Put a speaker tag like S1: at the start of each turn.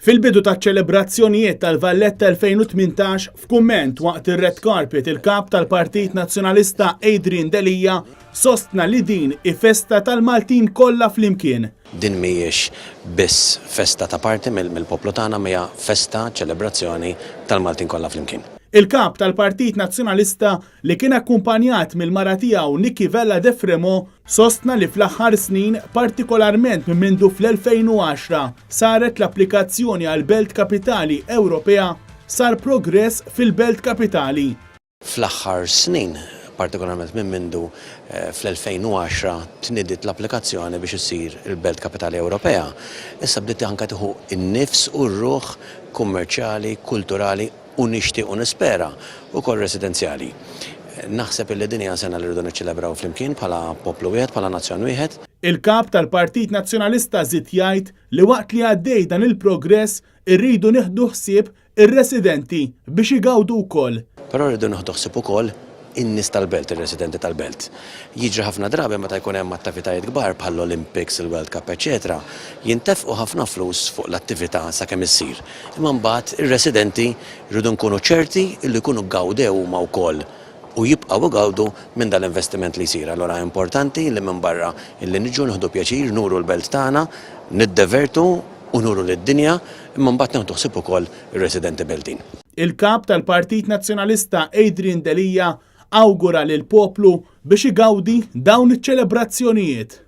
S1: Fil-bidu taċ-ċelebrazzjonijiet tal-Valletta 2018 f'kumment waqt ir-Red Carpet il-kap tal-Partit Nazzjonalista Adrian Delija sostna li din i-festa tal-Maltin kollha flimkien.
S2: Din mhijiex biss festa ta' parti mill-poplu tagħna mija festa ċelebrazzjoni tal-Maltin kollha flimkien.
S1: Il-kap tal-Partit Nazzjonalista li kien akkumpanjat mill-mara tiegħu Nikki Vella De Fremo sostna li fl-aħħar snin, partikolarment minn mindu fl-2010, saret l-applikazzjoni għal Belt Kapitali Ewropea sar progress fil-Belt Kapitali.
S2: Fl-aħħar snin, partikolarment minn mindu fl-2010 tnidiet l-applikazzjoni biex issir il-Belt Kapitali Ewropea. Issa bdiet anke tieħu n-nifs u r-ruħ kummerċjali, kulturali u nixtieq u nispera wkoll residenzjali. Naħseb li din hija sena li rridu niċċelebraw flimkien bħala poplu wieħed, bħala nazzjon wieħed.
S1: Il-kap tal-Partit Nazzjonalista żied jgħid li waqt li għaddej dan il-progress irridu nieħdu ħsieb ir-residenti biex igawdu wkoll.
S2: Però rridu nieħdu ħsieb ukoll in-nies tal-belt, ir-residenti tal-belt. Jiġri ħafna drabi meta jkun hemm attivitajiet kbar bħall-Olympics, il-World Cup, eċetera, jintefqu ħafna flus fuq l-attività sakemm issir. Imma mbagħad ir-residenti rridu nkunu ċerti li jkunu gawdew huma wkoll u jibqgħu gawdu minn dal-investiment li jsir. Allura importanti li minn barra illi niġu nieħdu pjaċir nuru l-belt tagħna, niddevertu u nuru lid-dinja, imma mbagħad neħdu ħsieb ukoll ir-residenti beltin.
S1: Il-kap tal-Partit Nazzjonalista Adrian Delija awgura lil poplu biex igawdi dawn iċ-ċelebrazzjonijiet.